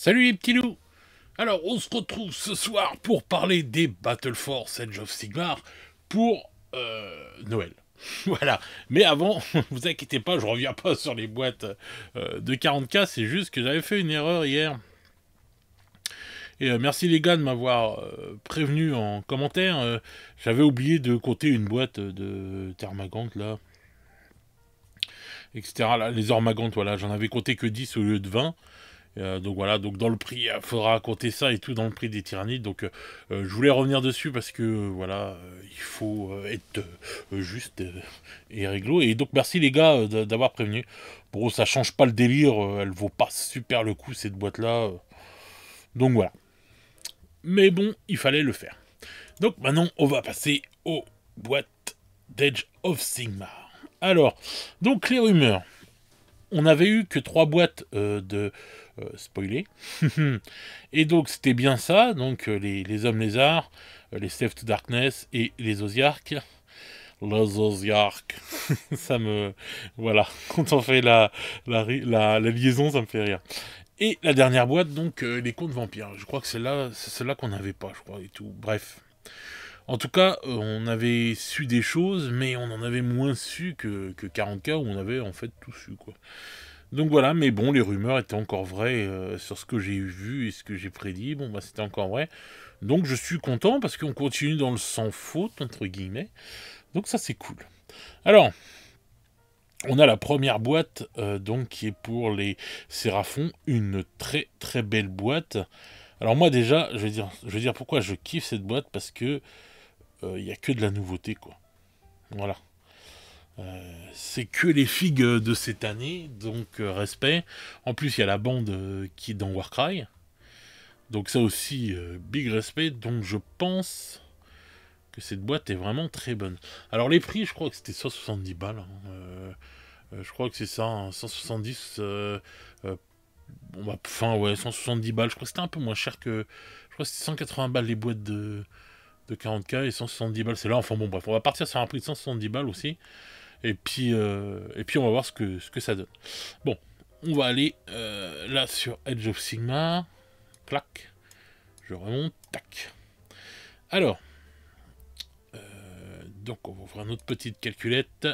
Salut les petits loups. Alors on se retrouve ce soir pour parler des Battle Force Age of Sigmar pour Noël. Voilà. Mais avant, vous inquiétez pas, je reviens pas sur les boîtes de 40K, c'est juste que j'avais fait une erreur hier. Et merci les gars de m'avoir prévenu en commentaire. J'avais oublié de compter une boîte de Thermagant là, etc. Là, les Ormagantes, voilà, j'en avais compté que 10 au lieu de 20. Donc voilà, donc dans le prix, il faudra compter ça et tout dans le prix des tyrannides. Donc je voulais revenir dessus parce que voilà, il faut être juste et réglo. Et donc merci les gars d'avoir prévenu. Bon, ça change pas le délire, elle vaut pas super le coup cette boîte-là. Donc voilà. Mais bon, il fallait le faire. Donc maintenant, on va passer aux boîtes d'Age of Sigmar. Alors, donc les rumeurs. On avait eu que 3 boîtes de spoilés. Et donc c'était bien ça, donc les hommes lézards, les Slave to Darkness et les Osiarques. Les Osiarques, ça me... Voilà, quand on fait la liaison, ça me fait rire. Et la dernière boîte, donc les contes vampires. Je crois que c'est celle-là qu'on n'avait pas, je crois, et tout. Bref. En tout cas, on avait su des choses, mais on en avait moins su que 40K où on avait en fait tout su, quoi. Donc voilà, mais bon, les rumeurs étaient encore vraies sur ce que j'ai vu et ce que j'ai prédit. Bon, bah c'était encore vrai. Donc je suis content parce qu'on continue dans le sans faute, entre guillemets. Donc ça, c'est cool. Alors, on a la première boîte, donc, qui est pour les Séraphons. Une très très belle boîte. Alors moi déjà, je vais dire pourquoi je kiffe cette boîte, parce que il n'y a que de la nouveauté, quoi. Voilà. C'est que les figues de cette année, donc respect. En plus, il y a la bande qui est dans Warcry. Donc ça aussi, big respect. Donc je pense que cette boîte est vraiment très bonne. Alors les prix, je crois que c'était 170 balles. Hein. Je crois que c'est ça, hein, 170... bon bah, enfin ouais, 170 balles. Je crois que c'était un peu moins cher que... Je crois que c'était 180 balles les boîtes de 40K et 170 balles c'est là. Enfin bon, bref, on va partir sur un prix de 170 balles aussi. Et puis on va voir ce que ça donne. Bon, on va aller là sur Edge of Sigmar. Clac. Je remonte. Tac. Alors, donc on va ouvrir notre petite calculette.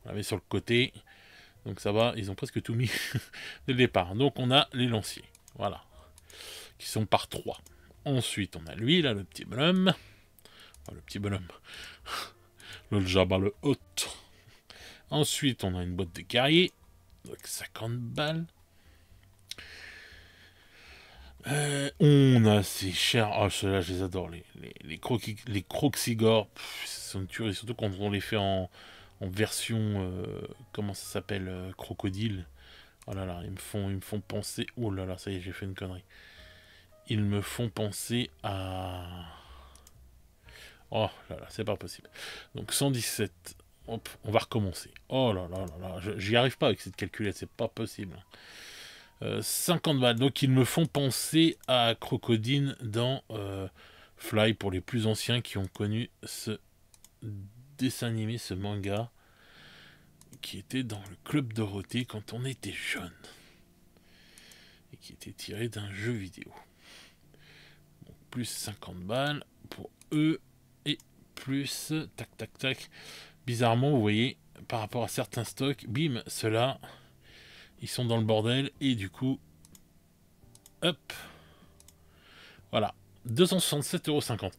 On la met sur le côté. Donc ça va, ils ont presque tout mis dès le départ. Donc on a les lanciers. Voilà. Qui sont par 3. Ensuite, on a lui, là, le petit bonhomme. Enfin, le petit bonhomme. Le Jabba le Hôte. Ensuite, on a une boîte de guerrier. Donc 50 balles. On a ces chers... Oh, ceux-là, je les adore. Les Croxigore. C'est une tuerie. Surtout quand on les fait en version... comment ça s'appelle, crocodile. Oh là là, ils me font penser... Oh là là, ça y est, j'ai fait une connerie. Ils me font penser à... Oh là là, c'est pas possible. Donc 117. Hop, on va recommencer. Oh là là là là, j'y arrive pas avec cette calculette, c'est pas possible. 50 balles. Donc ils me font penser à Crocodile dans Fly, pour les plus anciens qui ont connu ce dessin animé, ce manga, qui était dans le Club Dorothée quand on était jeune. Et qui était tiré d'un jeu vidéo. Donc, plus 50 balles pour eux. Et plus... Tac, tac, tac. Bizarrement, vous voyez, par rapport à certains stocks, bim, ceux-là, ils sont dans le bordel. Et du coup, hop, voilà, 267,50 €.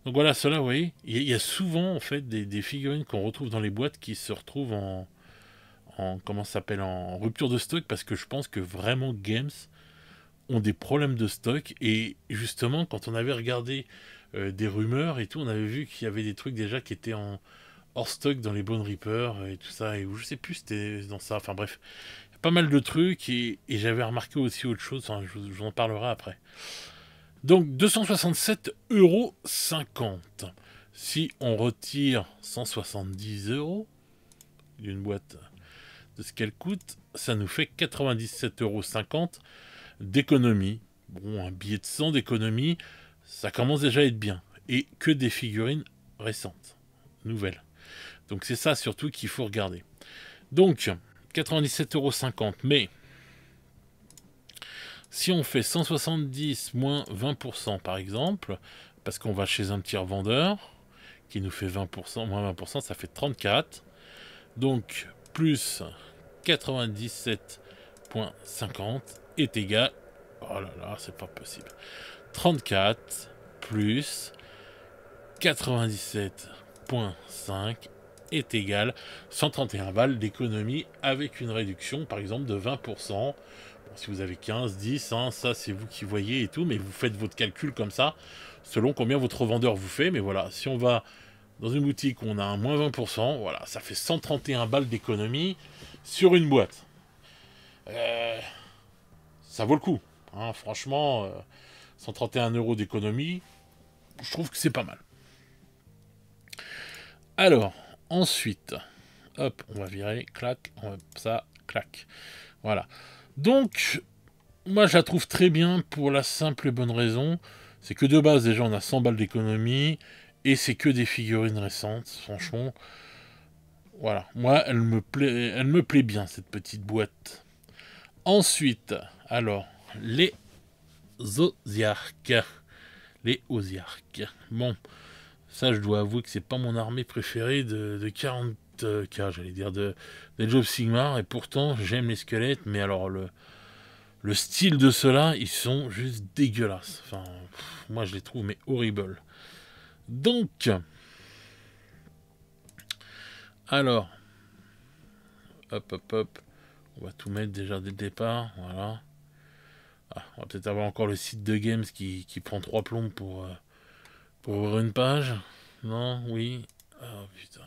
Donc voilà, cela, vous voyez, il y a souvent en fait des figurines qu'on retrouve dans les boîtes qui se retrouvent en comment ça s'appelle, en rupture de stock, parce que je pense que vraiment Games ont des problèmes de stock. Et justement, quand on avait regardé des rumeurs et tout, on avait vu qu'il y avait des trucs déjà qui étaient en hors stock dans les Bone Reapers et tout ça, et je sais plus c'était dans ça, enfin bref, pas mal de trucs. Et j'avais remarqué aussi autre chose, enfin, je vous en parlerai après. Donc 267,50 €. Si on retire 170 € d'une boîte de ce qu'elle coûte, ça nous fait 97,50 € d'économie. Bon, un billet de 100 d'économie, ça commence déjà à être bien. Et que des figurines récentes, nouvelles. Donc c'est ça surtout qu'il faut regarder. Donc 97,50 €, mais Si on fait 170 moins 20% par exemple, parce qu'on va chez un petit revendeur, qui nous fait 20%, moins 20%, ça fait 34. Donc, plus 97,50 est égal... Oh là là, c'est pas possible. 34 plus 97,5 est égal 131 balles d'économie avec une réduction, par exemple, de 20%. Bon, si vous avez 15, 10, hein, ça c'est vous qui voyez et tout, mais vous faites votre calcul comme ça, selon combien votre revendeur vous fait. Mais voilà, si on va dans une boutique où on a un moins 20%, voilà, ça fait 131 balles d'économie sur une boîte. Ça vaut le coup. Hein, franchement, 131 € d'économie, je trouve que c'est pas mal. Alors, ensuite, hop, on va virer, clac, ça, clac. Voilà. Donc, moi je la trouve très bien pour la simple et bonne raison, c'est que de base déjà on a 100 balles d'économie, et c'est que des figurines récentes, franchement. Voilà, moi elle me plaît bien cette petite boîte. Ensuite, alors, les Osiarques. Les Osiarques. Bon, ça je dois avouer que c'est pas mon armée préférée de 40K, j'allais dire, des Age of Sigmar, et pourtant j'aime les squelettes, mais alors le style de ceux-là, ils sont juste dégueulasses. Enfin, moi je les trouve mais horribles. Donc, alors, hop, hop, hop, on va tout mettre déjà dès le départ, voilà. Ah, on va peut-être avoir encore le site de Games qui prend 3 plombs pour ouvrir une page. Non, oui. Oh putain.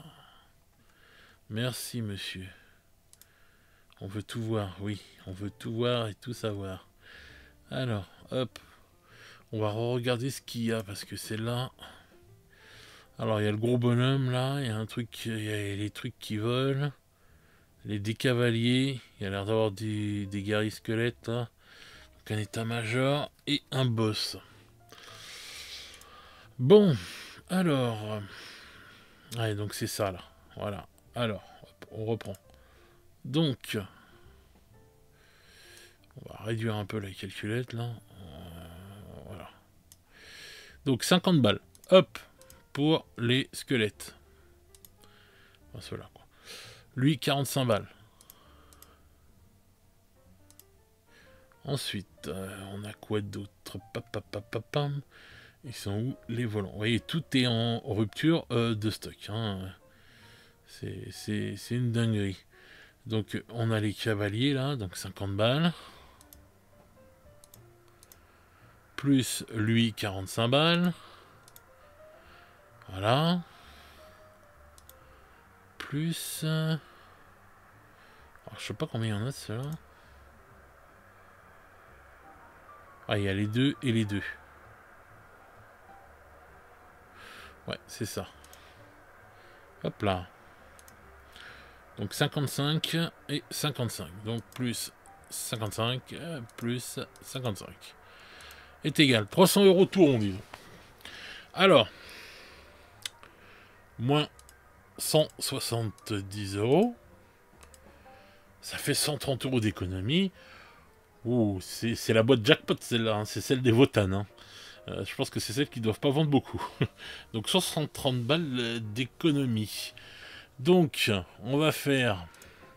Merci monsieur. On veut tout voir, oui. On veut tout voir et tout savoir. Alors, hop. On va regarder ce qu'il y a parce que c'est là. Alors, il y a le gros bonhomme là. Il y a un truc. Il y a les trucs qui volent. Les décavaliers. Il y a l'air d'avoir des guerriers squelettes là. Donc, un état-major et un boss. Bon, alors. Allez, donc c'est ça là. Voilà. Alors, hop, on reprend. Donc, on va réduire un peu la calculette là. Voilà. Donc 50 balles. Hop, pour les squelettes. Enfin, ceux-là, quoi. Lui, 45 balles. Ensuite, on a quoi d'autre? Ils sont où les volants? Vous voyez, tout est en rupture de stock. Hein. C'est une dinguerie. Donc, on a les cavaliers là, donc 50 balles. Plus lui, 45 balles. Voilà. Plus... alors, je sais pas combien il y en a de ceux-là. Ah, il y a les deux et les deux. Ouais, c'est ça. Hop là. Donc 55 et 55. Donc plus 55 plus 55 est égal 300 € tout rond, disons. Alors, moins 170 €. Ça fait 130 € d'économie. Ouh, c'est la boîte jackpot celle-là, hein. C'est celle des Votan. Hein. Je pense que c'est celle qui ne doivent pas vendre beaucoup. Donc 130 balles d'économie. Donc, on va faire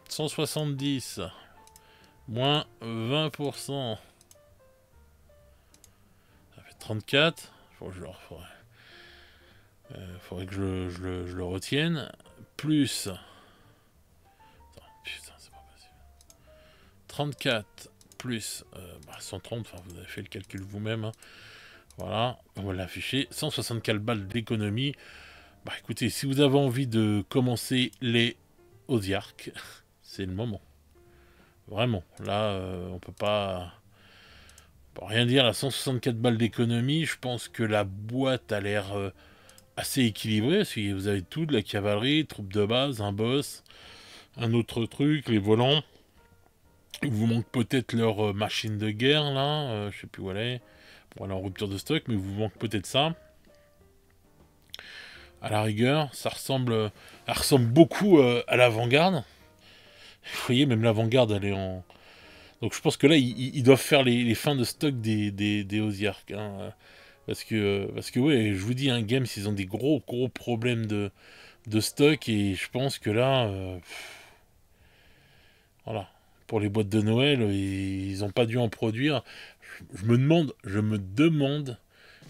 170 moins 20%. Ça fait 34. Faudrait que je le retienne. Plus... Attends, putain, c'est pas possible. 34 plus 130, enfin vous avez fait le calcul vous-même. Hein. Voilà, on va l'afficher. 164 balles d'économie. Bah écoutez, si vous avez envie de commencer les Osiarques, c'est le moment. Vraiment, là, on peut pas rien dire. À 164 balles d'économie, je pense que la boîte a l'air assez équilibrée. Parce que vous avez tout, de la cavalerie, troupes de base, un boss, un autre truc, les volants. Il vous manque peut-être leur machine de guerre, là. Je sais plus où elle est. Bon, elle est en rupture de stock, mais il vous manque peut-être ça. À la rigueur, ça ressemble beaucoup à l'avant-garde. Vous voyez, même l'avant-garde, elle est en... Donc je pense que là, ils doivent faire les fins de stock des Ozarks. Hein, parce que ouais, je vous dis, un Games, ils ont des gros problèmes de stock. Et je pense que là, voilà. Pour les boîtes de Noël, ils n'ont pas dû en produire. Je me demande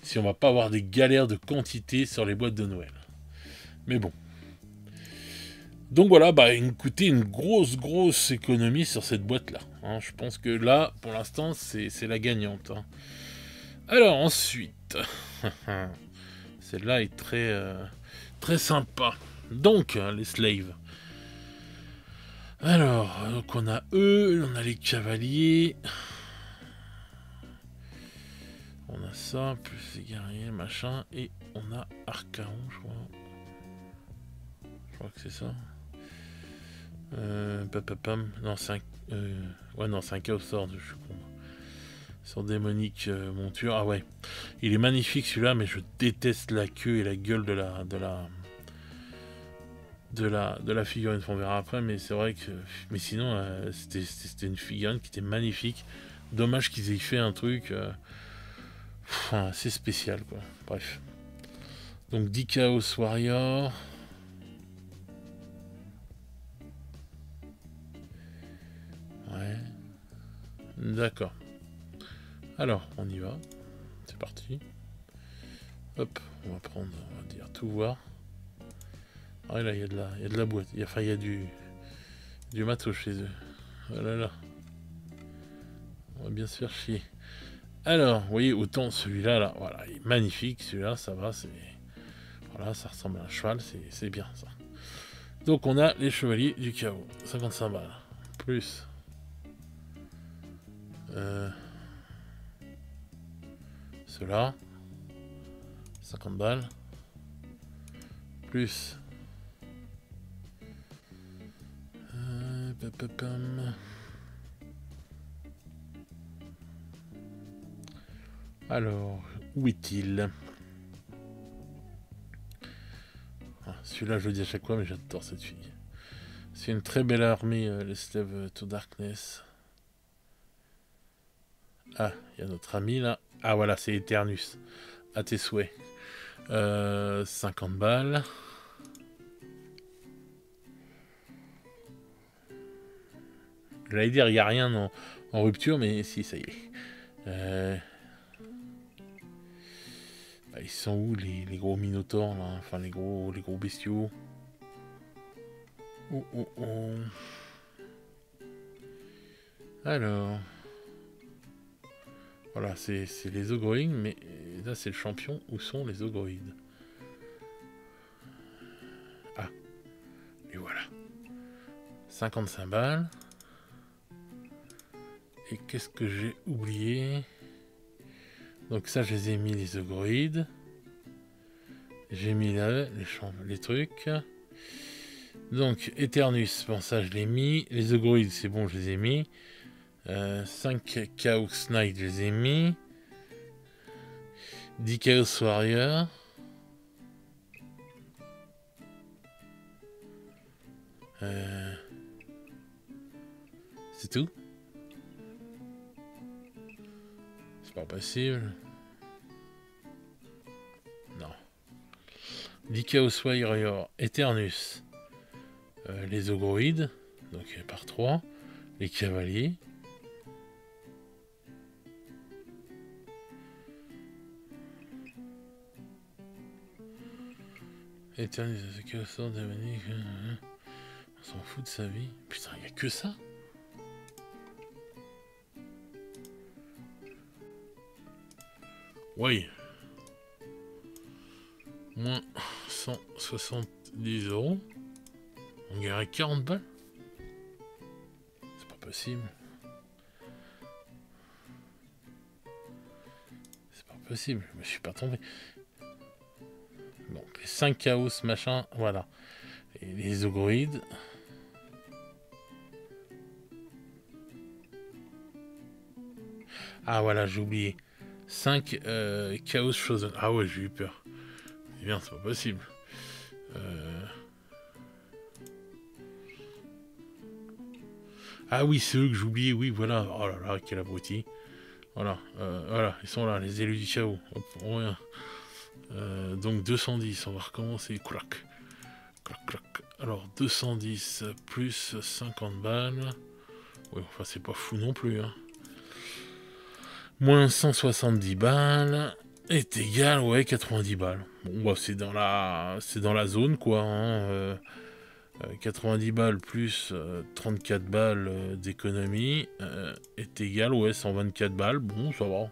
si on va pas avoir des galères de quantité sur les boîtes de Noël. Mais bon. Donc voilà, bah écoutez, une grosse économie sur cette boîte-là. Hein. Je pense que là, pour l'instant, c'est la gagnante. Hein. Alors ensuite, celle-là est très sympa. Donc, hein, les slaves. Alors, donc on a eux, on a les cavaliers. On a ça, plus les guerriers, machin. Et on a Archaon, je crois. Je crois que c'est ça. Non, c'est un... ouais, non, c'est un Chaos Sword, je suis con. Sur démonique monture. Ah ouais. Il est magnifique celui-là, mais je déteste la queue et la gueule de la figurine. On verra après, mais c'est vrai que... Mais sinon, c'était une figurine qui était magnifique. Dommage qu'ils aient fait un truc... assez spécial, quoi. Bref. Donc 10 Chaos Warrior. Ouais. D'accord. Alors, on y va. C'est parti. Hop, on va prendre, on va dire, tout voir. Ah là, il y a de la boîte. Il y a du matos chez eux. Oh là là. On va bien se faire chier. Alors, vous voyez, autant celui-là, là, voilà, il est magnifique. Celui-là, ça va, c'est... Voilà, ça ressemble à un cheval, c'est bien, ça. Donc, on a les chevaliers du chaos. 55 balles. Plus... Ceux-là. 50 balles. Plus... Alors, où est-il? Celui-là, je le dis à chaque fois, mais j'adore cette fille. C'est une très belle armée, les Slaves to Darkness. Ah, il y a notre ami là. Ah voilà, c'est Eternus. À tes souhaits. 50 balles. J'allais dire, il n'y a rien en rupture, mais si, ça y est. Bah, ils sont où les gros minotaures là? Enfin, les gros bestiaux. Oh. Alors. Voilà, c'est les ogroïdes, mais là c'est le champion. Où sont les ogroïdes? Ah, et voilà. 55 balles. Et qu'est-ce que j'ai oublié? Donc ça, je les ai mis, les ogroïdes. J'ai mis là les trucs. Donc, Eternus, bon ça je l'ai mis. Les ogroïdes, c'est bon, je les ai mis. 5 Chaos Knight, je les ai mis. 10 Chaos Warrior. C'est tout? C'est pas possible. Non. 10 Chaos Warrior, Eternus. Les ogroïdes. Donc par 3. Les cavaliers. Eternus, Chaos Sword, démonique. On s'en fout de sa vie. Putain, il n'y a que ça? Oui. Moins 170 €. On gagnerait 40 balles? C'est pas possible. C'est pas possible. Je me suis pas tombé. Donc, les 5 chaos, machin, voilà. Et les ogroïdes. Ah voilà, j'ai oublié. 5 chaos chosen. Ah ouais, j'ai eu peur. Eh bien, c'est pas possible. Ah oui, c'est eux que j'oublie, oui, voilà. Oh là là, quel abruti. Voilà, voilà, ils sont là, les élus du chaos. Hop, on revient. Donc 210, on va recommencer. Clac, clac, clac. Alors 210 plus 50 balles. Oui, enfin c'est pas fou non plus. Hein. Moins 170 balles est égal, ouais, 90 balles. Bon, bah c'est dans la zone quoi. Hein. 90 balles plus 34 balles d'économie est égal, ouais, 124 balles. Bon, ça va.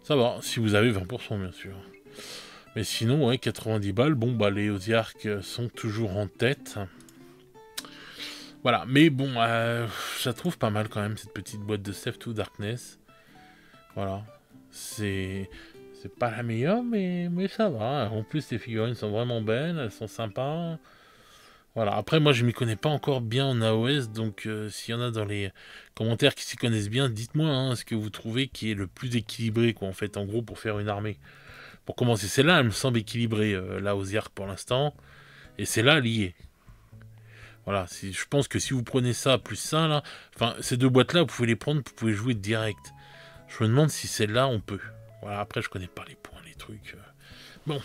Ça va, si vous avez 20% bien sûr. Mais sinon, ouais, 90 balles, bon, bah les Ozarks sont toujours en tête. Voilà, mais bon, je la trouve pas mal quand même, cette petite boîte de Save to Darkness. Voilà, c'est pas la meilleure, mais ça va. En plus, les figurines sont vraiment belles, elles sont sympas. Voilà, après, moi, je m'y connais pas encore bien en AOS, donc s'il y en a dans les commentaires qui s'y connaissent bien, dites-moi hein, ce que vous trouvez qui est le plus équilibré, quoi, en fait, en gros, pour faire une armée. Pour commencer, celle-là, elle me semble équilibrée, là, aux IARC pour l'instant, et c'est là lié. Voilà, je pense que si vous prenez ça plus ça, là, enfin, ces deux boîtes-là, vous pouvez les prendre, vous pouvez jouer direct. Je me demande si celle-là, on peut. Voilà, après, je connais pas les points, les trucs. Bon.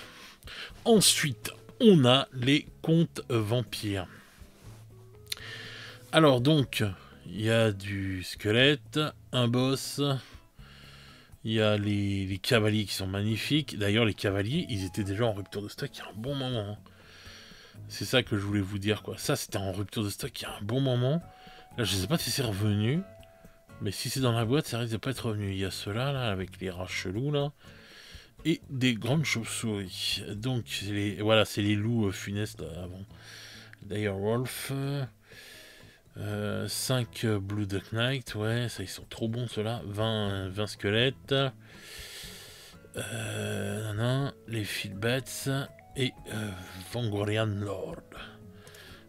Ensuite, on a les contes vampires. Alors, donc, il y a du squelette, un boss. Il y a les cavaliers qui sont magnifiques. D'ailleurs, les cavaliers, ils étaient déjà en rupture de stock il y a un bon moment. Hein. C'est ça que je voulais vous dire, quoi. Ça, c'était en rupture de stock il y a un bon moment. Là, je sais pas si c'est revenu. Mais si c'est dans la boîte, ça risque de pas être revenu. Il y a ceux-là, là, avec les rats chelous, là. Et des grandes chauves-souris. Donc, voilà, c'est les loups funestes, là, avant. D'ailleurs, Wolf. 5 Blue Duck Knight, ouais, ça, ils sont trop bons, ceux-là. 20 squelettes. Les Feedbats. Et Vangorian Lord.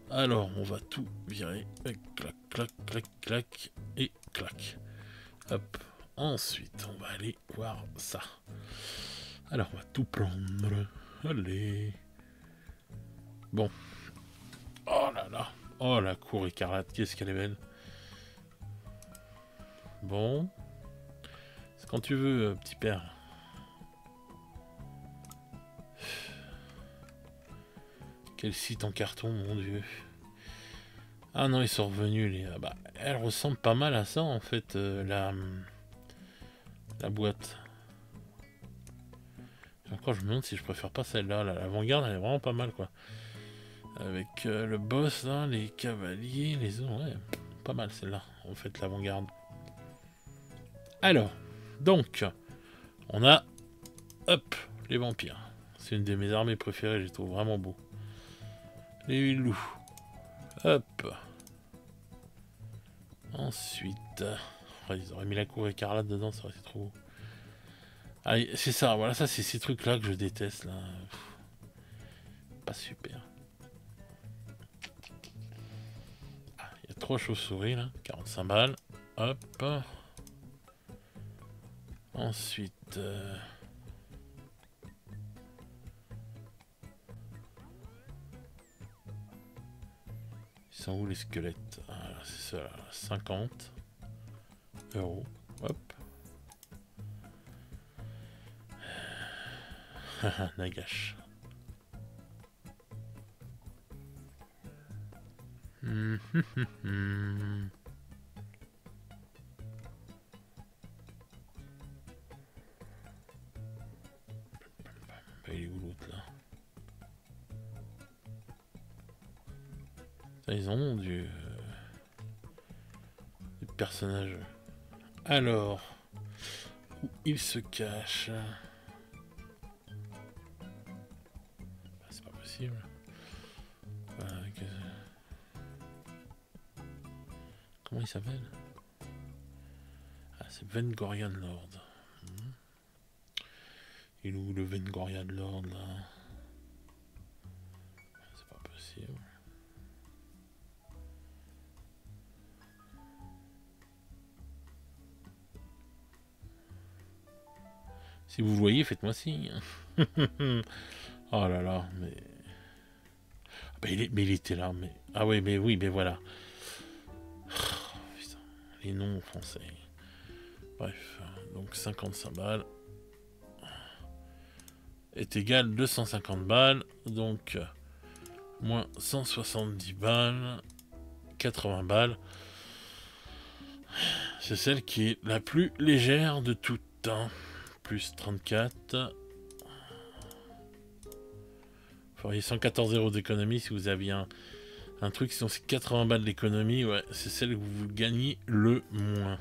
Alors, on va tout virer. Clac, clac, clac, clac. Et clac. Hop. Ensuite, on va aller voir ça. Alors, on va tout prendre. Allez. Bon. Oh là là. Oh, la cour écarlate. Qu'est-ce qu'elle est belle. Bon. C'est quand tu veux, petit père. Quel site en carton, mon dieu. Ah non, ils sont revenus, les... bah, elle ressemble pas mal à ça, en fait, la boîte. Et encore, je me demande si je préfère pas celle-là. L'avant-garde, elle est vraiment pas mal, quoi. Avec le boss, là, les cavaliers, les autres, ouais, pas mal, celle-là, en fait, l'avant-garde. Alors, donc, on a, hop, les vampires. C'est une de mes armées préférées, je les trouve vraiment beau. Les loups. Hop. Ensuite, oh, ils auraient mis la cour écarlate dedans, ça aurait été trop beau. Ah, c'est ça, voilà, ça c'est ces trucs-là que je déteste, là. Pas super. Ah, il y a 3 chauves-souris, là, 45 balles. Hop. Ensuite... Ils sont où les squelettes? Ah, c'est ça, là, 50 €. Hop. Nagash. Il est où l'autre là? Ça, ils en ont du personnage. Alors, où il se cache? C'est pas possible. Comment il s'appelle? Ah, c'est Vengorian Lord. Il est où le Vengorian Lord là? C'est pas possible. Si vous le voyez, faites-moi signe. Oh là là, mais... Ah bah, mais il était là, mais... Ah ouais, mais oui, mais voilà. les noms français. Bref, donc 55 balles est égal 250 balles, donc moins 170 balles, 80 balles. C'est celle qui est la plus légère de toutes. Hein. Plus 34. Vous feriez 114 € d'économie si vous aviez un truc. Sinon c'est 80 balles d'économie. Ouais, c'est celle que vous gagnez le moins.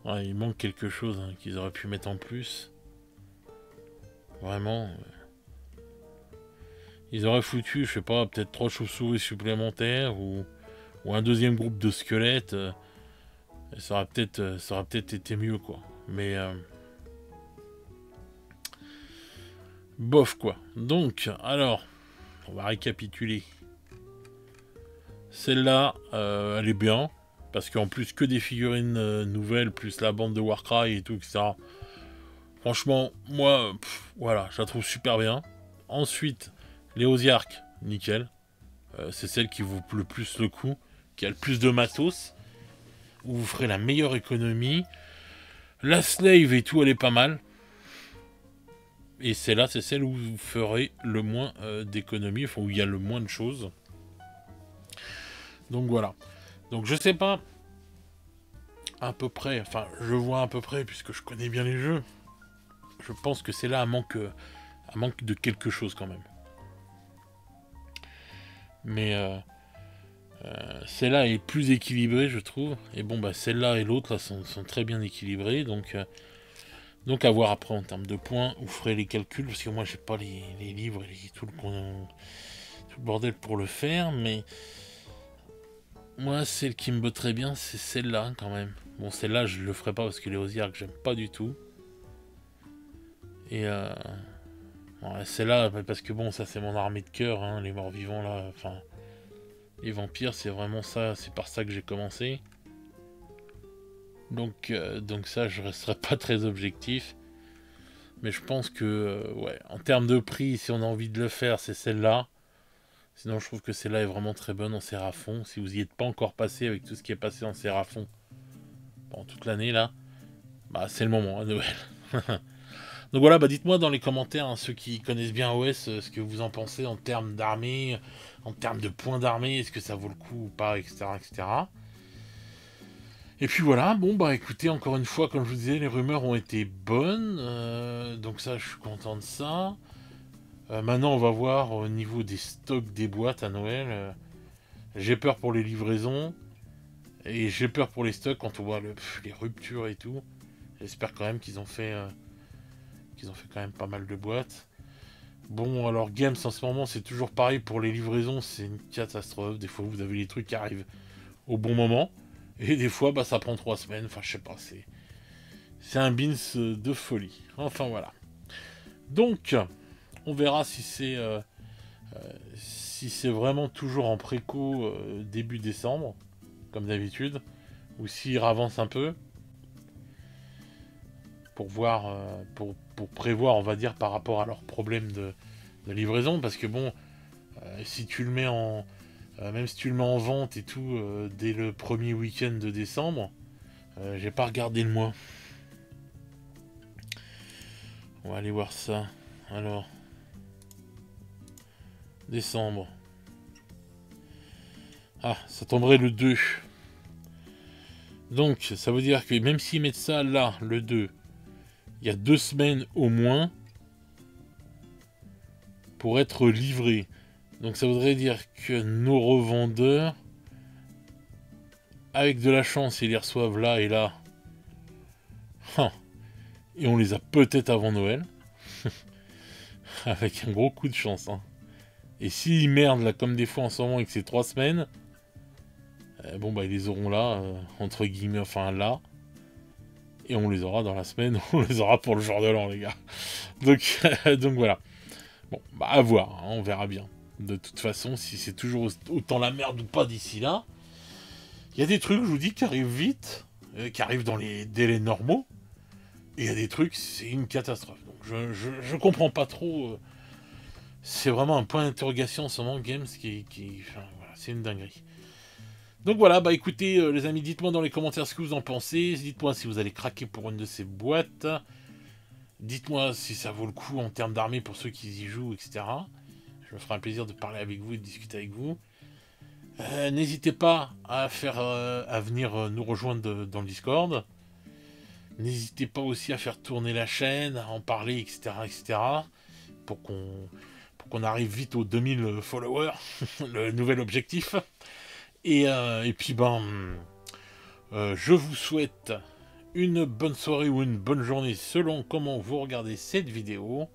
Ouais, il manque quelque chose hein, qu'ils auraient pu mettre en plus. Vraiment. Ils auraient foutu, je sais pas, peut-être 3 chauves-souris supplémentaires ou un deuxième groupe de squelettes. Ça aurait peut-être été mieux, quoi. Mais bof, quoi. Donc, alors, on va récapituler. Celle-là, elle est bien. Parce qu'en plus, que des figurines nouvelles, plus la bande de Warcry et tout, etc. Franchement, moi, voilà, je la trouve super bien. Ensuite, les Osiark, nickel. C'est celle qui vaut le plus le coup, qui a le plus de matos, où vous ferez la meilleure économie. La Slave et tout, elle est pas mal. Et celle-là, c'est celle où vous ferez le moins d'économie, enfin où il y a le moins de choses. Donc voilà. Donc je sais pas à peu près, enfin je vois à peu près puisque je connais bien les jeux. Je pense que c'est là un manque de quelque chose quand même. Mais celle-là est plus équilibrée, je trouve. Et bon, bah celle-là et l'autre là sont très bien équilibrées. Donc à voir après en termes de points. Vous ferez les calculs parce que moi j'ai pas les livres et tout le bordel pour le faire. Mais moi, celle qui me botterait bien, c'est celle-là quand même. Bon, celle-là, je le ferai pas parce que les Osiark, j'aime pas du tout. Et ouais, celle-là, parce que bon, ça c'est mon armée de cœur, hein, les morts vivants là. Enfin, les vampires, c'est vraiment ça. C'est par ça que j'ai commencé. Donc ça, je resterai pas très objectif. Mais je pense que, ouais, en termes de prix, si on a envie de le faire, c'est celle-là. Sinon, je trouve que celle-là est vraiment très bonne en Séraphon. Si vous y êtes pas encore passé avec tout ce qui est passé en Séraphon pendant toute l'année, là, bah c'est le moment, à Noël. Donc voilà, bah dites-moi dans les commentaires, hein, ceux qui connaissent bien OS, ce que vous en pensez en termes d'armée, en termes de points d'armée, est-ce que ça vaut le coup ou pas, etc., etc. Et puis voilà, bon bah écoutez, encore une fois, comme je vous disais, les rumeurs ont été bonnes, donc ça, je suis content de ça. Maintenant, on va voir au niveau des stocks des boîtes à Noël. J'ai peur pour les livraisons. Et j'ai peur pour les stocks quand on voit les ruptures et tout. J'espère quand même qu'ils ont fait quand même pas mal de boîtes. Bon, alors Games en ce moment, c'est toujours pareil pour les livraisons. C'est une catastrophe. Des fois, vous avez les trucs qui arrivent au bon moment. Et des fois, bah, ça prend 3 semaines. Enfin, je sais pas. C'est un bins de folie. Enfin, voilà. Donc... on verra si c'est vraiment toujours en préco début décembre, comme d'habitude, ou s'ils avancent un peu pour voir, pour prévoir, on va dire, par rapport à leurs problèmes de livraison, parce que bon, si tu le mets même si tu le mets en vente et tout dès le premier week-end de décembre, j'ai pas regardé le mois. On va aller voir ça. Alors. Décembre. Ah, ça tomberait le 2. Donc, ça veut dire que même s'ils mettent ça là, le 2, il y a 2 semaines au moins pour être livré. Donc ça voudrait dire que nos revendeurs, avec de la chance, ils les reçoivent là et là. Et on les a peut-être avant Noël. Avec un gros coup de chance, hein. Et s'ils merdent là comme des fois en ce moment et que c'est 3 semaines, bon bah ils les auront là, entre guillemets, enfin là. Et on les aura dans la semaine, on les aura pour le jour de l'an les gars. Donc voilà. Bon, bah à voir, hein, on verra bien. De toute façon, si c'est toujours autant la merde ou pas d'ici là, il y a des trucs, je vous dis, qui arrivent vite, qui arrivent dans les délais normaux. Et il y a des trucs, c'est une catastrophe. Donc je comprends pas trop... c'est vraiment un point d'interrogation en ce moment, Games, enfin, voilà, c'est une dinguerie. Donc voilà, bah écoutez, les amis, dites-moi dans les commentaires ce que vous en pensez. Dites-moi si vous allez craquer pour une de ces boîtes. Dites-moi si ça vaut le coup en termes d'armée pour ceux qui y jouent, etc. Je me ferai un plaisir de parler avec vous et de discuter avec vous. N'hésitez pas à venir nous rejoindre dans le Discord. N'hésitez pas aussi à faire tourner la chaîne, à en parler, etc., etc. Pour qu'on arrive vite aux 2000 followers, le nouvel objectif. Et puis je vous souhaite une bonne soirée ou une bonne journée selon comment vous regardez cette vidéo.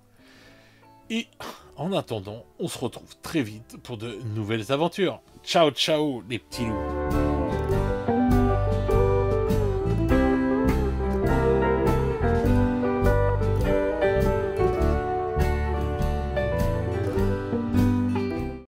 Et en attendant, on se retrouve très vite pour de nouvelles aventures. Ciao ciao les petits loups.